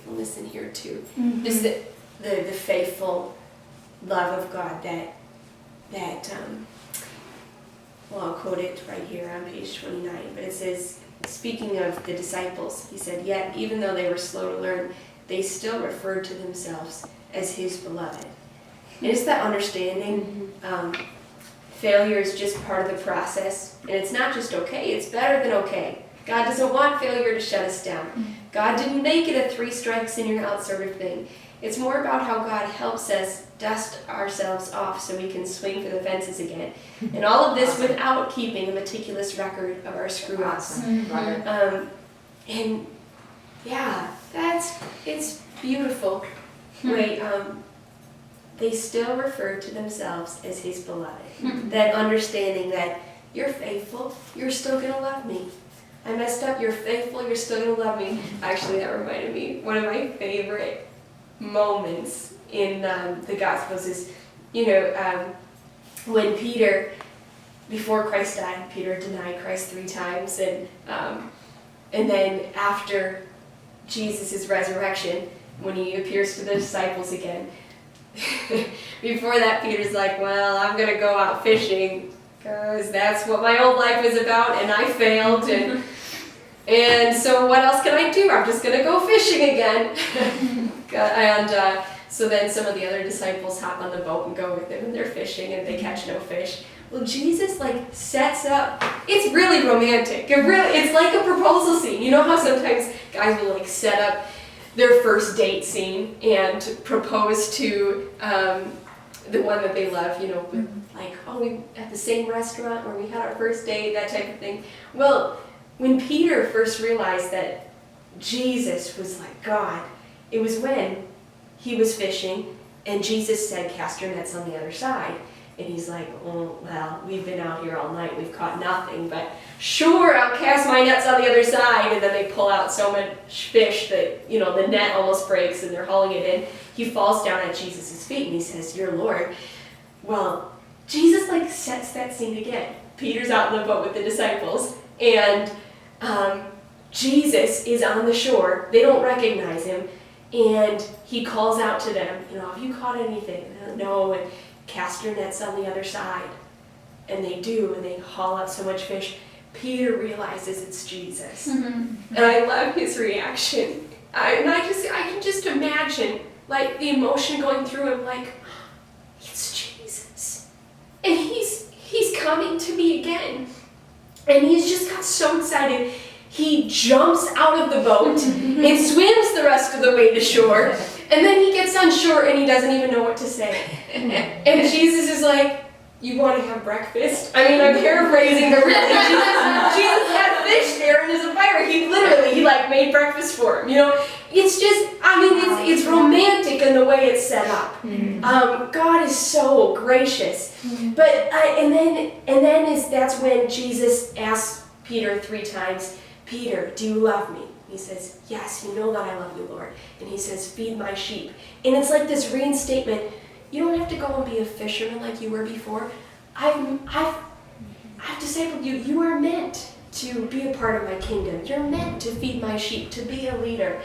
faithfulness in here too. Mm-hmm. Just the faithful love of God that well, I'll quote it right here on page 29, but it says, speaking of the disciples, he said, yet even though they were slow to learn, they still referred to themselves as his beloved. And it's that understanding. Failure is just part of the process, and it's not just okay, it's better than okay. God doesn't want failure to shut us down. God didn't make it a 3 strikes and you're out sort of thing. It's more about how God helps us dust ourselves off so we can swing for the fences again. And all of this without keeping a meticulous record of our screw-ups. And yeah, it's beautiful. Wait, they still refer to themselves as his beloved. That understanding that you're faithful, you're still going to love me. I messed up, you're faithful, you're still going to love me. Actually, that reminded me, one of my favorite moments in the Gospels is, when Peter, before Christ died, Peter denied Christ 3 times, and then after Jesus' resurrection, when he appears to the disciples again, before that, Peter's like, well, I'm going to go out fishing because that's what my old life is about, and I failed, and so what else can I do? I'm just going to go fishing again. And so then some of the other disciples hop on the boat and go with him, and they're fishing, and they catch no fish. Well, Jesus sets up. It's really romantic. It's like a proposal scene. You know how sometimes guys will set up their first date scene and propose to the one that they love, with we at the same restaurant where we had our first date, that type of thing. Well, when Peter first realized that Jesus was like God, it was when he was fishing and Jesus said, cast your nets on the other side. And he's like, oh, well, we've been out here all night, we've caught nothing, but sure, I'll cast my nets on the other side. And then they pull out so much fish that, the net almost breaks and they're hauling it in. He falls down at Jesus' feet and he says, you're Lord. Well, Jesus sets that scene again. Peter's out in the boat with the disciples and Jesus is on the shore. They don't recognize him. And he calls out to them, have you caught anything? No, and cast your nets on the other side. And they do, and they haul out so much fish. Peter realizes it's Jesus. And I love his reaction. I can just imagine, the emotion going through him, it's Jesus. And he's coming to me again. And he's just got so excited. He jumps out of the boat and swims the rest of the way to shore. And then he gets on shore and he doesn't even know what to say. And Jesus is like, you want to have breakfast? I mean, I'm paraphrasing, but really, Jesus had fish there in his fire. He literally, made breakfast for him. It's just, it's romantic in the way it's set up. God is so gracious. But, and then that's when Jesus asks Peter 3 times, Peter, do you love me? He says, yes, you know that I love you, Lord. And he says, feed my sheep. And it's like this reinstatement. You don't have to go and be a fisherman like you were before. I've discipled you. You are meant to be a part of my kingdom. You're meant to feed my sheep, to be a leader.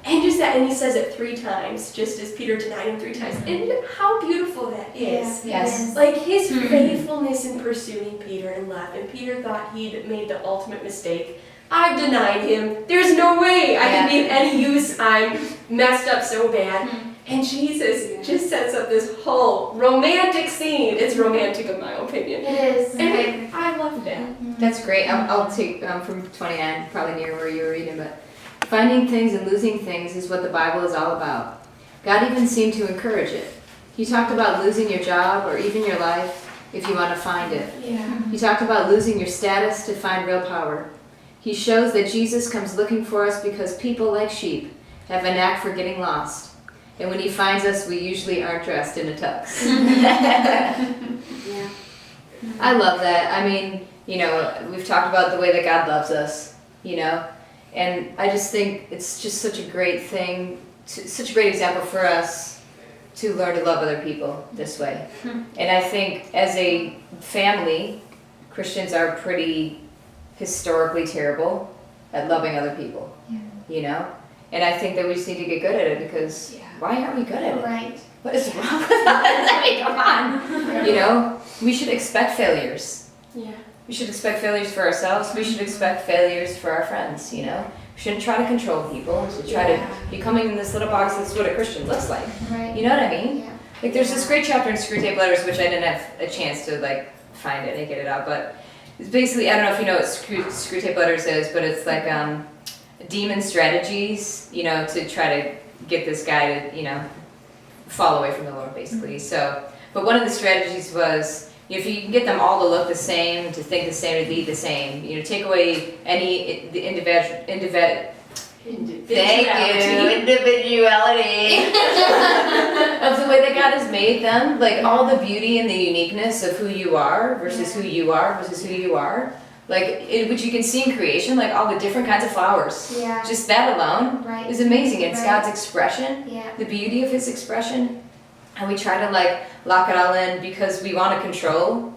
And just that, and he says it 3 times, just as Peter denied him 3 times. And how beautiful that is. Yes. His faithfulness in pursuing Peter in love. And Peter thought he'd made the ultimate mistake. I've denied him. There's no way I can be of any use. I'm messed up so bad. And Jesus just sets up this whole romantic scene. It's romantic in my opinion. It is. And I loved it. That's great. I'll take from 29, probably near where you were reading, but finding things and losing things is what the Bible is all about. God even seemed to encourage it. He talked about losing your job or even your life if you want to find it. He talked about losing your status to find real power. He shows that Jesus comes looking for us because people, like sheep, have a knack for getting lost. And when he finds us, we usually aren't dressed in a tux. I love that. I mean, we've talked about the way that God loves us, and I just think it's just such a great thing, such a great example for us to learn to love other people this way. And I think as a family, Christians are pretty historically terrible at loving other people, And I think that we just need to get good at it because why aren't we good at it? Right. What is wrong with us? I mean, come on. You know, we should expect failures. Yeah. We should expect failures for ourselves. We should expect failures for our friends, you know? We shouldn't try to control people. We should try to be coming in this little box. That's what a Christian looks like. Right. You know what I mean? Yeah. Like there's this great chapter in Screwtape Letters, which I didn't have a chance to like find it and get it out, but it's basically, I don't know if you know what Screwtape Letters is, but it's like demon strategies, you know, to try to get this guy to, you know, fall away from the Lord, basically. So, but one of the strategies was, if you can get them all to look the same, to think the same, to be the same, you know, take away any individuality of the way that God has made them, like all the beauty and the uniqueness of who you are versus who you are versus who you are, like which you can see in creation, like all the different kinds of flowers. Yeah. Just that alone Right. is amazing. It's Right. God's expression, Yeah. the beauty of His expression, and we try to like lock it all in because we want to control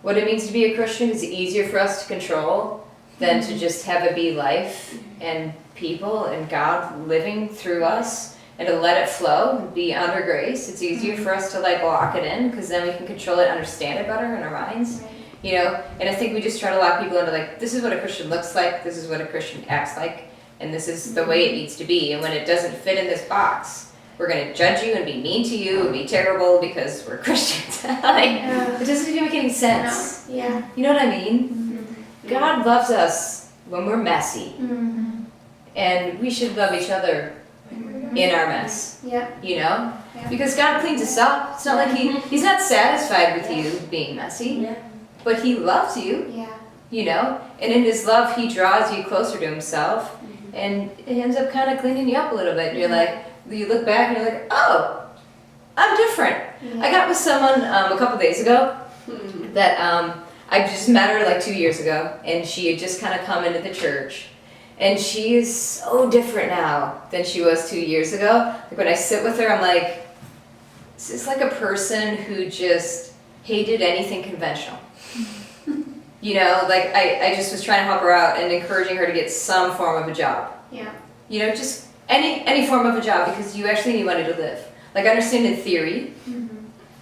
what it means to be a Christian. It's easier for us to control than to just have it be life and people and God living through us and to let it flow and be under grace. It's easier for us to like lock it in because then we can control it, understand it better in our minds, Right. you know. And I think we just try to lock people into like, this is what a Christian looks like, this is what a Christian acts like, and this is the way it needs to be. And when it doesn't fit in this box, we're going to judge you and be mean to you and be terrible because we're Christians. Like, it doesn't even make any sense. No. Yeah. You know what I mean? Mm-hmm. God loves us when we're messy, Mm-hmm. and we should love each other in our mess, Yeah. you know? Yeah. Because God cleans us up. It's not like He's not satisfied with you being messy, Yeah. but He loves you, Yeah. you know? And in His love, He draws you closer to Himself, and it ends up kind of cleaning you up a little bit. You're like, you look back and you're like, oh, I'm different. Yeah. I got with someone a couple days ago that I just met her like 2 years ago, and she had just kind of come into the church, and she is so different now than she was 2 years ago. Like when I sit with her, I'm like, this is like a person who just hated anything conventional. You know, like I just was trying to help her out and encouraging her to get some form of a job. Yeah. You know, just any form of a job, because you actually need money to live. Like I understand in theory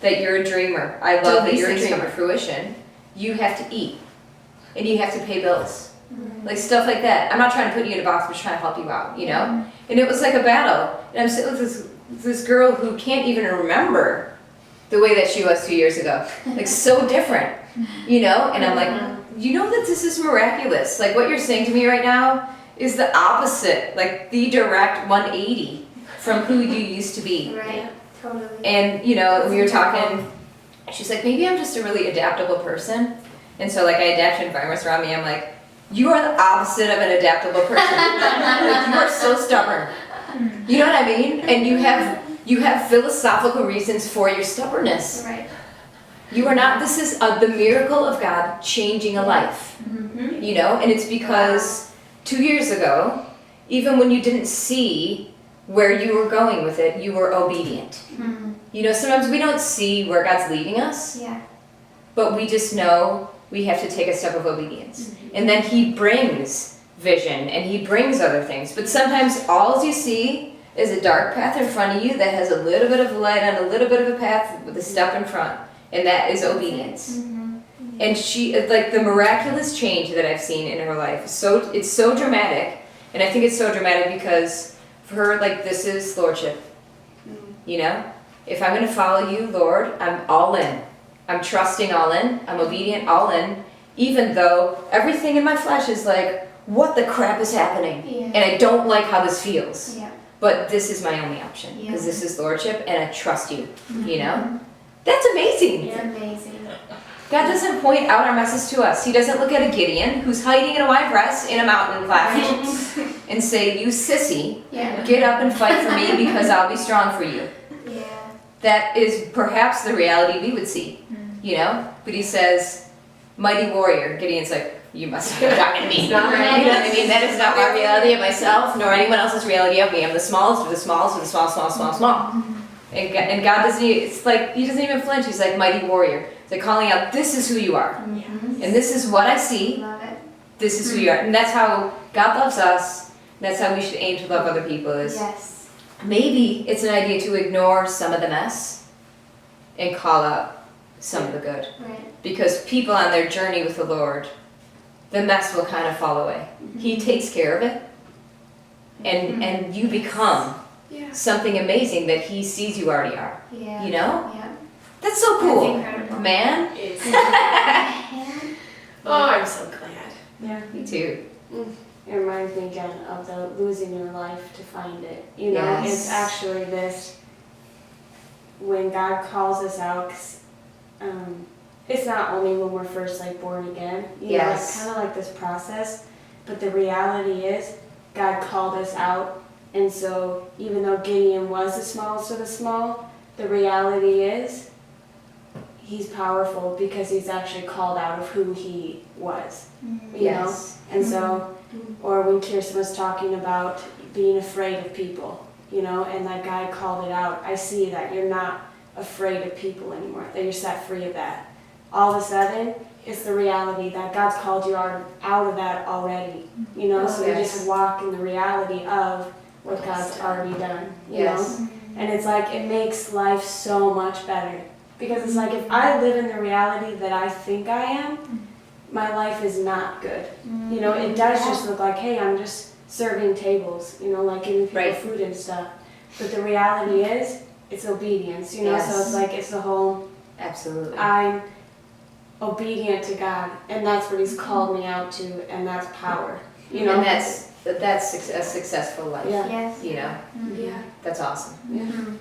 that you're a dreamer. I love that you're a dreamer to fruition. You have to eat, and you have to pay bills, like stuff like that. I'm not trying to put you in a box, I'm just trying to help you out, you know. And it was like a battle. And I'm sitting with this girl who can't even remember the way that she was 2 years ago, like so different, you know. And I'm like, you know that this is miraculous. Like what you're saying to me right now is the opposite, like the direct 180 from who you used to be. Right. Totally. And, you know, we were talking, she's like, maybe I'm just a really adaptable person. And so, like, I adapt to environments around me. I'm like, you are the opposite of an adaptable person. Like, you are so stubborn. You know what I mean? And you have philosophical reasons for your stubbornness. Right. You are not, this is the miracle of God changing a life. Mm-hmm. You know? And it's because 2 years ago, even when you didn't see where you were going with it, you were obedient. Mm-hmm. You know, sometimes we don't see where God's leading us, Yeah. but we just know we have to take a step of obedience. And then He brings vision and He brings other things. But sometimes all you see is a dark path in front of you that has a little bit of light on a little bit of a path with a step in front. And that is obedience. Mm-hmm. And she, like the miraculous change that I've seen in her life, it's so dramatic. And I think it's so dramatic because for her, like, this is lordship. You know? If I'm going to follow you, Lord, I'm all in. I'm trusting all in. I'm obedient all in. Even though everything in my flesh is like, what the crap is happening? Yeah. And I don't like how this feels. Yeah. But this is my only option. Because Yeah. this is lordship and I trust you. You know? That's amazing. It's amazing. God doesn't point out our messes to us. He doesn't look at a Gideon who's hiding in a wine press in a mountain laughing and say, you sissy, Yeah. get up and fight for me because I'll be strong for you. Yeah. That is perhaps the reality we would see, you know? But he says, mighty warrior. Gideon's like, you must have been talking to me. You know what I mean? That is not my reality of myself, nor anyone else's reality of me. I'm the smallest of the smallest of the small. And God doesn't, it's like, He doesn't even flinch. He's like, mighty warrior. It's like calling out, this is who you are. Mm-hmm. And this is what I see. Love it. This is who you are. And that's how God loves us. That's how we should aim to love other people is Yes. maybe it's an idea to ignore some of the mess and call out some of the good. Right. Because people on their journey with the Lord, the mess will kind of fall away. He takes care of it. And you become Yeah. something amazing that he sees you already are. Yeah. You know? Yeah. That's so That's cool. incredible. Man. Is. Yeah. Oh, I'm so glad. Yeah. Me too. It reminds me again of the losing your life to find it. You know, Yes. it's actually this, when God calls us out, 'cause, it's not only when we're first like born again. You know, Yes. it's kind of like this process, but the reality is God called us out. And so even though Gideon was the smallest of the small, the reality is he's powerful because he's actually called out of who he was. You know? Yes. And so, or when Kirsten was talking about being afraid of people, you know, and that guy called it out, I see that you're not afraid of people anymore, that you're set free of that. All of a sudden, it's the reality that God's called you out of that already, you know, so you Yes. just walk in the reality of what God's already done, you Yes. know? And it's like, it makes life so much better. Because it's like, if I live in the reality that I think I am, my life is not good. You know, it does just look like, hey, I'm just serving tables, you know, like giving people Right. food and stuff. But the reality is, it's obedience, you know, Yes. so it's like, it's the whole, Absolutely. I'm obedient to God, and that's what He's called me out to, and that's power, you know. And that's a successful life. Yeah. Yes. You know, Mhm. Yeah. that's awesome. Yeah. Mhm.